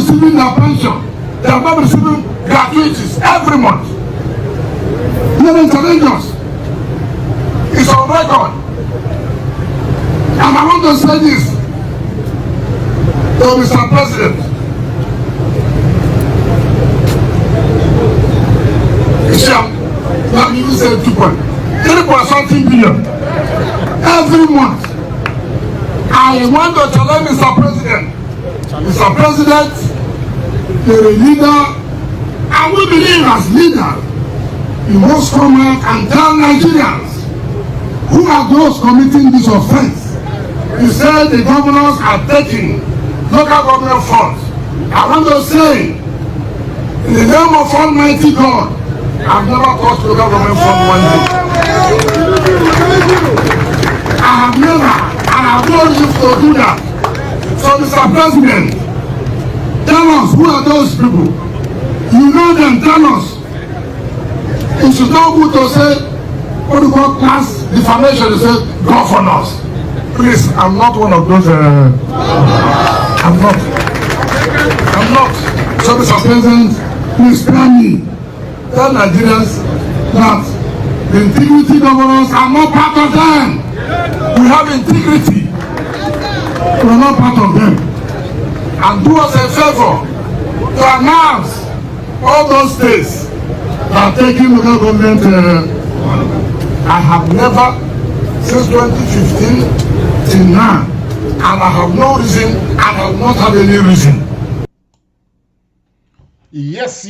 receiving their pension. They are not receiving gratuities every month. They challenge us. It's on record. And I want to say this to Mr. President. Let me say 3.something billion every month. I want to challenge Mr. President. Mr. President, you're a leader, and we believe as leader, you must come out and tell Nigerians who are those committing this offense. You said the governors are taking local government funds. I want to say, in the name of Almighty God, I've never touched local government fund one day. I have never, and I have no reason to do that. So, Mr. President, tell us who are those people. You know them, tell us. It should not be to say, what do you call class defamation, to say, governors. Please, I'm not one of those, I'm not. So, Mr. President, please tell me, tell Nigerians that the integrity governors are not part of them. We have integrity. We are not part of them. And do us a favor to announce all those states that are taking local government. I have never, since 2015 till now, and I have no reason, and I have not had any reason. Yes,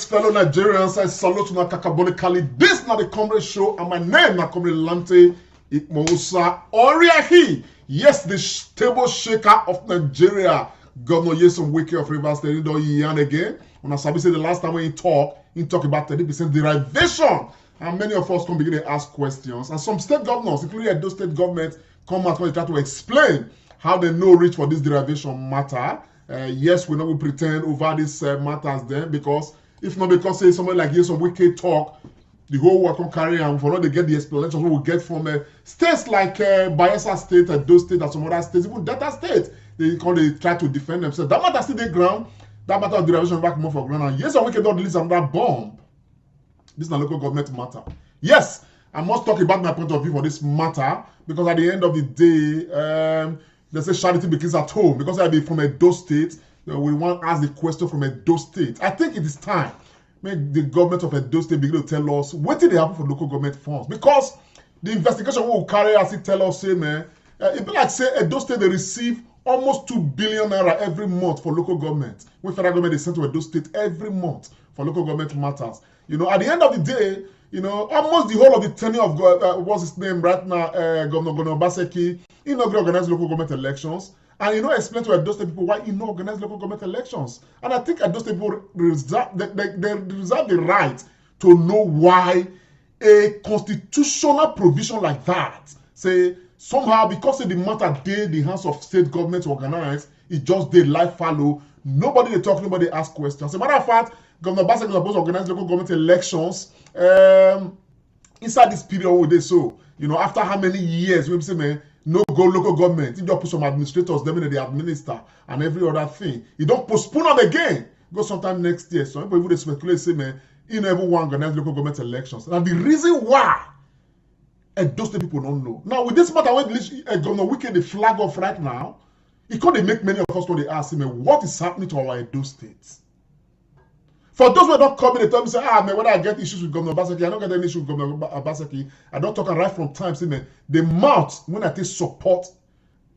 fellow Nigerians, I salute you categorically. This is not the Comrade Show, and my name is Comrade Lante Ikmousa Oriahi. Yes, the table shaker of Nigeria, Governor Yeson Wike of Rivers State, and again, when I said the last time when he talk about 30% derivation, and many of us come begin to ask questions, and some state governors, including Edo State government, come out and try to explain how they know reach for this derivation matter. Yes, we know we pretend over these matters then, because if not because say someone like Yeson Wike talk, the whole world can carry and for not to get the explanation we will get from states like Bayelsa State, Edo State, and some other states, even Delta State. They try to defend themselves. That matter still the ground. That matter of derivation back more for ground. And Yeson Wike don't release another bomb. This is a local government matter. Yes, I must talk about my point of view for this matter, because at the end of the day, they say charity begins at home. Because I be from Edo State, we want to ask the question from Edo State. I think it is time make the government of Edo State begin to tell us what did they happen for local government funds. Because the investigation we will carry as it tell us, say, man, it be like say Edo State they receive almost 2 billion naira every month for local government. When federal government is sent to Edo State every month for local government matters. You know, at the end of the day, you know, almost the whole of the tenure of what's his name right now, Governor Obaseki, he not organize local government elections, and you know, explain to Edo State people why he not organize local government elections. And I think Edo State people reserve the right to know why a constitutional provision like that, say somehow because the matter dey the hands of state government to organize, it just dey life follow. Nobody they talk, nobody ask questions. As a matter of fact, Governor Obaseki is supposed to organize local government elections inside this period where they so, you know, after how many years we say, man, no go local government. He just put some administrators, them in the administer and every other thing. He don't postpone them again. Go sometime next year. So people even speculate, say, man, he never want to organize local government elections. And the reason why, and those people don't know. Now, with this matter, when Governor Wike the flag off right now, he can't make many of us when they ask him, what is happening to our Edo states? For those who are not coming, they tell me, say, man, when I get issues with Governor Obaseki, I don't get any issue with Governor Obaseki. I don't talk right from time, say, man, the mouth, when I take support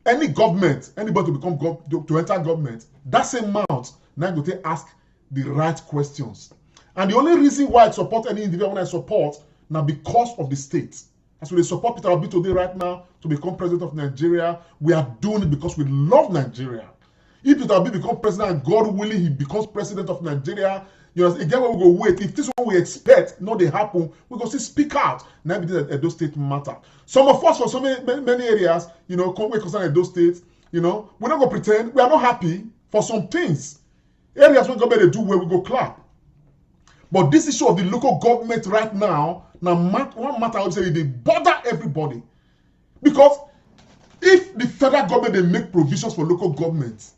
any government, anybody to become to enter government, that same mouth, now go to ask the right questions. And the only reason why I support any individual when I support, now because of the state. As we support Peter Obi today right now to become president of Nigeria, we are doing it because we love Nigeria. If Peter Obi becomes president and God willing, he becomes president of Nigeria, you know, again, we go wait. If this is what we expect, not they happen, we go see speak out. Now, it is Edo State matter. Some of us, for so many areas, you know, come concern Edo State, you know, we're not going to pretend we are not happy for some things. Areas where government they do where we go clap. But this issue of the local government right now, one matter I would say they bother everybody. Because if the federal government they make provisions for local governments,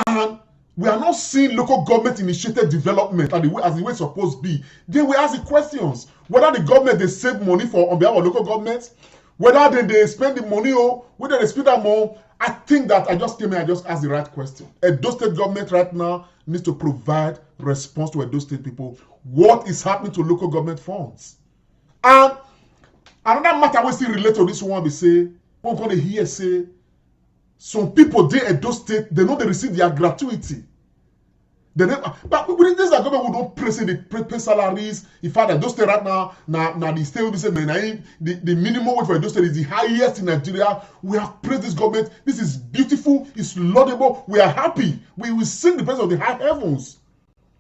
and we are not seeing local government initiated development as the way it's supposed to be. Then we ask the questions whether the government they save money on behalf of local governments, whether they spend the money or whether they spend that money. I think that I just came here and just asked the right question. Edo State government right now needs to provide response to Edo State people. What is happening to local government funds? And another matter we still relate to this one, we say, we're going to hear say, some people they Edo State, they know they receive their gratuity. They never, but with this government we don't pay salaries. In fact, Edo State right now the state will be saying the minimum wage for Edo State is the highest in Nigeria. We have praised this government. This is beautiful. It's laudable. We are happy. We will sing the praise of the high heavens.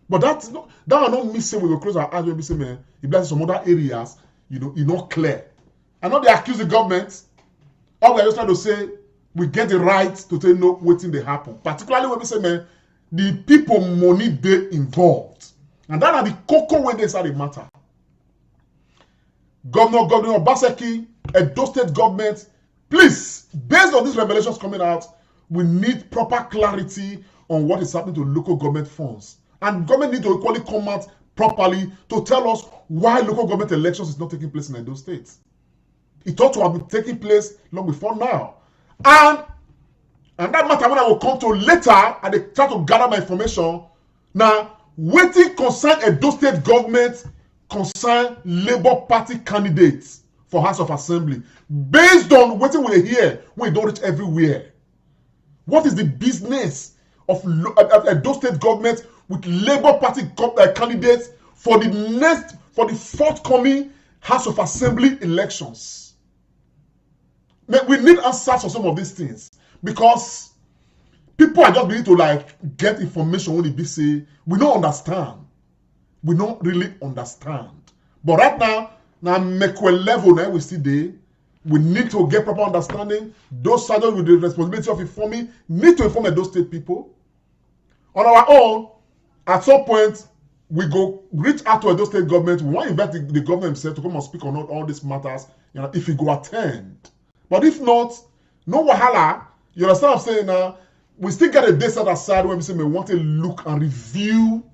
But that will not mean say we will close our eyes when we say, man, if there's some other areas, it's not clear. I know they accuse the government. All we are just trying to say, we get the right to tell no waiting they happen. Particularly when we say, man, the people money they involved. And that are the cocoa when they start the matter. Governor Obaseki, Edo State government, please, based on these revelations coming out, we need proper clarity on what is happening to local government funds. And government need to equally come out properly to tell us why local government elections is not taking place in Edo State. It ought to have been taking place long before now. And that matter when I will come to later, and they try to gather my information. Now, waiting concern Edo State government concern Labour Party candidates for House of Assembly. Based on waiting we hear, when it don't reach everywhere. What is the business of Edo State government with Labour Party candidates for the forthcoming House of Assembly elections? We need answers for some of these things. Because people are just beginning to get information when they say we don't understand. We don't really understand. But right now mekwe level now we see there. We need to get proper understanding. Those sergeants with the responsibility of informing need to inform those state people. On our own, at some point, we go reach out to those state government. We want to invite the government himself to come and speak on all these matters. If he go attend. But if not, no wahala. You understand what I'm saying now? We still get a day set aside when we say we want to look and review,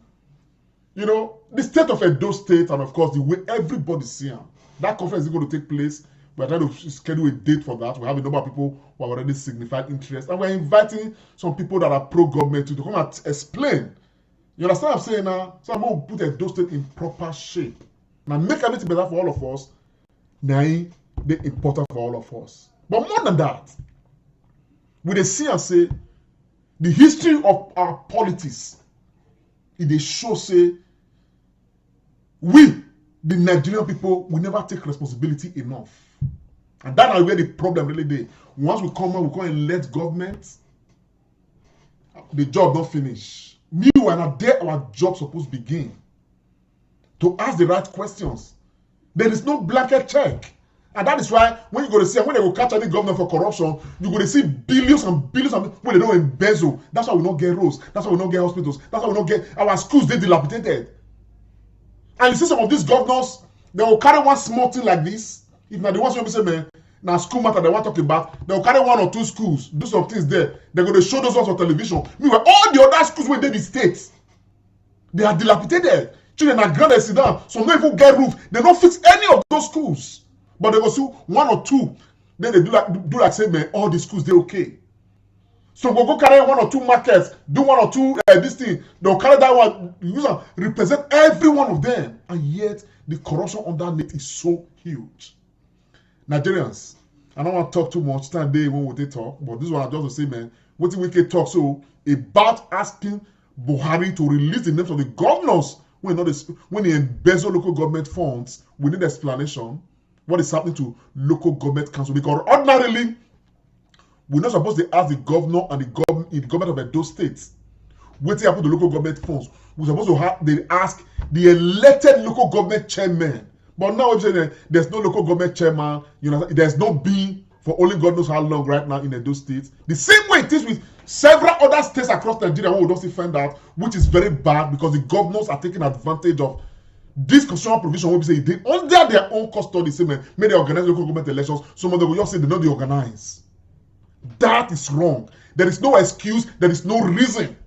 the state of Edo State and of course the way everybody see them. That conference is going to take place. We're trying to schedule a date for that. We have a number of people who have already signified interest. And we're inviting some people that are pro-government to come and explain. You understand what I'm saying now? So I'm going to put Edo State in proper shape. Now make everything better for all of us. Now they're important for all of us. But more than that, we dey see and say the history of our politics, it shows say we, the Nigerian people, we never take responsibility enough. And that is where the problem really is. Once we come and elect government, the job not finish. Meanwhile, there our job supposed to begin. To ask the right questions. There is no blanket check. And that is why when you go to see, when they will catch any government for corruption, you go to see billions and billions when they don't embezzle. That's why we don't get roads. That's why we don't get hospitals. That's why we don't get our schools, they dilapidated. And you see some of these governors, they will carry one small thing like this. If now the ones who say, man, now school matter they want to talk about, they will carry one or two schools, do some things there. They're going to show those ones on television. Meanwhile, all the other schools where they the states, they are dilapidated. Children are grounded, sit down. Some don't even get roof. They don't fix any of those schools. But they go see one or two. Then they do like say, man, all the schools, they're okay. So we'll go carry one or two markets, do one or two this thing. They'll carry that one, use and represent every one of them. And yet, the corruption underneath is so huge. Nigerians, I don't want to talk too much time day when they talk, but this one I just to say, man, what we can talk so about asking Buhari to release the names of the governors when they embezzle local government funds. We need explanation. What is happening to local government council? Because ordinarily, we're not supposed to ask the governor and the government of those states what happened to local government funds. We're supposed to they ask the elected local government chairman. But now we're saying there's no local government chairman. There's no being for only God knows how long right now in those states. The same way it is with several other states across Nigeria where we don't see find out, which is very bad because the governors are taking advantage of this constitutional provision. Will be saying they under their own custody, say, man, may they organize local government elections. Some of them will just say they know they organize. That is wrong. There is no excuse. There is no reason.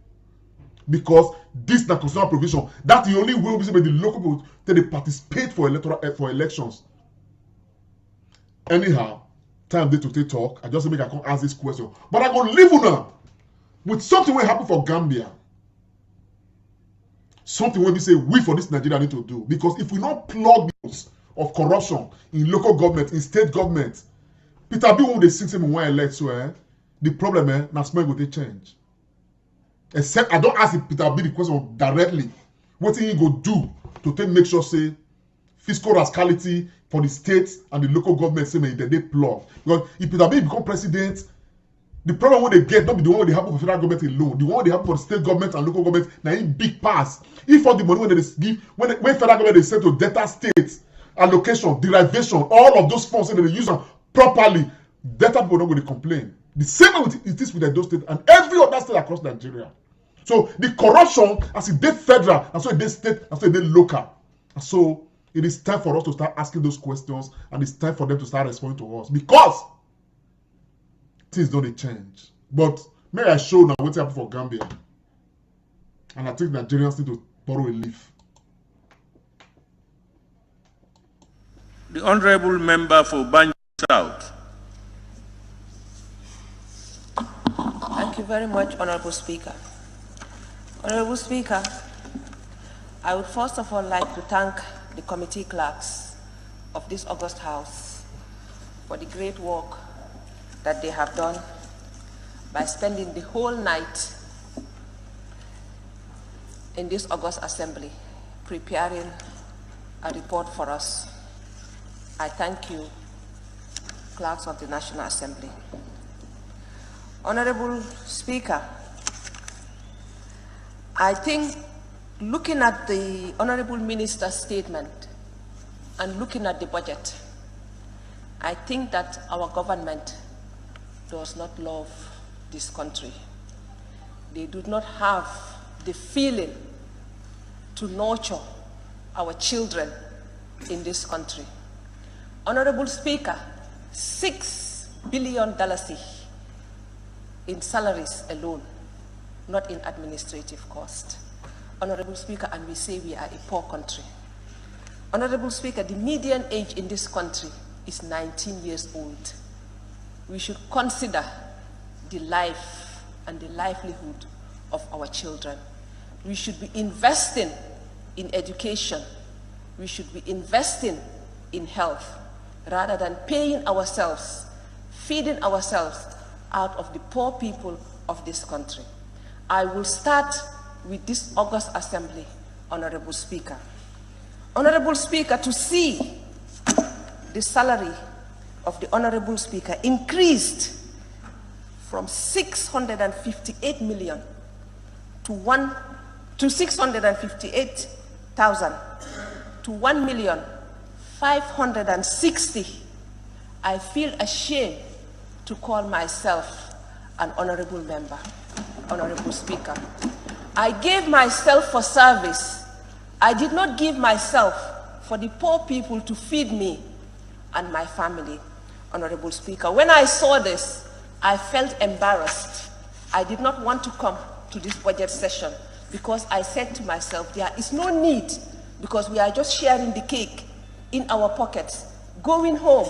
because this is the constitutional provision. That's the only way we see the local people that they participate for elections. Anyhow, time day to take talk. I just make I can't ask this question, but I go leave una with something will happen for Gambia. Something when we say we for this Nigeria need to do, because if we not plug those of corruption in local government, in state government, Peter B won't they sing him in one elect, so the problem now smell go they change. Except I don't ask Peter B the question directly. What he go do to make sure say fiscal rascality for the states and the local government say they plug. Because if Peter B become president, the problem when they get not be the one they happen for federal government alone. The one they happen for the state government and local government now in big pass. If all the money when they give when federal government they send to data states, allocation, derivation, all of those funds and they use them properly, data people don't go to complain. The same way it is with those states and every other state across Nigeria. So the corruption as it did federal, and so it did state, and so it did local. And so it is time for us to start asking those questions, and it's time for them to start responding to us because things don't change. But may I show now what's happening for Gambia. And I think Nigerians need to borrow a leaf. The Honorable Member for Banjul South. Thank you very much, Honorable Speaker. Honorable Speaker, I would first of all like to thank the committee clerks of this August House for the great work that they have done by spending the whole night in this August Assembly preparing a report for us. I thank you, clerks of the National Assembly. Honorable Speaker, I think looking at the Honorable Minister's statement and looking at the budget, I think that our government does not love this country. They do not have the feeling to nurture our children in this country. Honorable Speaker, $6 billion in salaries alone, not in administrative cost. Honorable Speaker, and we say we are a poor country. Honorable Speaker, the median age in this country is 19 years old. We should consider the life and the livelihood of our children. We should be investing in education. We should be investing in health rather than paying ourselves, feeding ourselves out of the poor people of this country. I will start with this August Assembly, Honorable Speaker. Honorable Speaker, to see the salary of the Honorable Speaker increased from 658 million to 658,000 to 1,560,000, I feel ashamed to call myself an honorable member. Honorable Speaker, I gave myself for service. I did not give myself for the poor people to feed me and my family. Honorable Speaker, when I saw this, I felt embarrassed. I did not want to come to this budget session because I said to myself, there is no need, because we are just sharing the cake in our pockets, going home,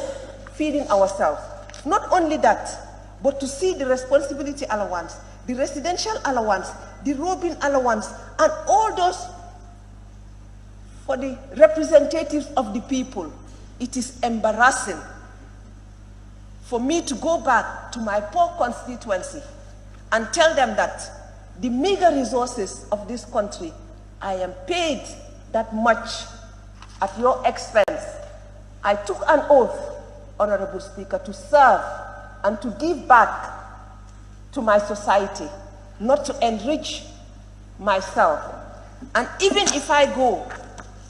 feeding ourselves. Not only that, but to see the responsibility allowance, the residential allowance, the robin allowance, and all those for the representatives of the people. It is embarrassing for me to go back to my poor constituency and tell them that the meager resources of this country, I am paid that much at your expense. I took an oath, Honorable Speaker, to serve and to give back to my society, not to enrich myself. And even if I go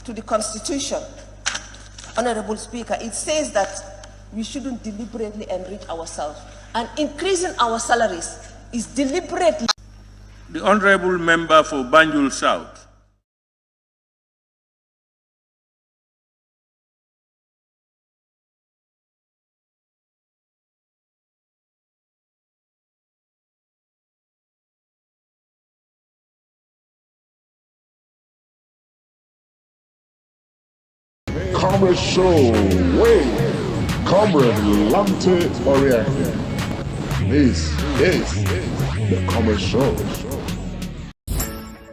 to the Constitution, Honorable Speaker, it says that we shouldn't deliberately enrich ourselves. And increasing our salaries is deliberately. The Honorable Member for Banjul South. Comrade Show with Comrade Lante Oriahi. This is the Comrade Show.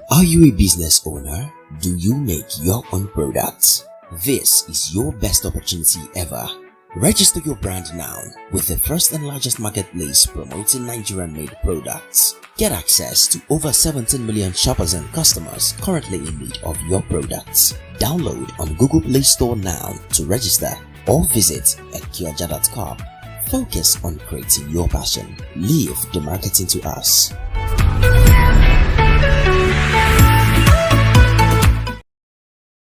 Are you a business owner? Do you make your own products? This is your best opportunity ever. Register your brand now with the first and largest marketplace promoting Nigerian-made products. Get access to over 17 million shoppers and customers currently in need of your products. Download on Google Play Store now to register or visit ekioja.com. Focus on creating your passion. Leave the marketing to us.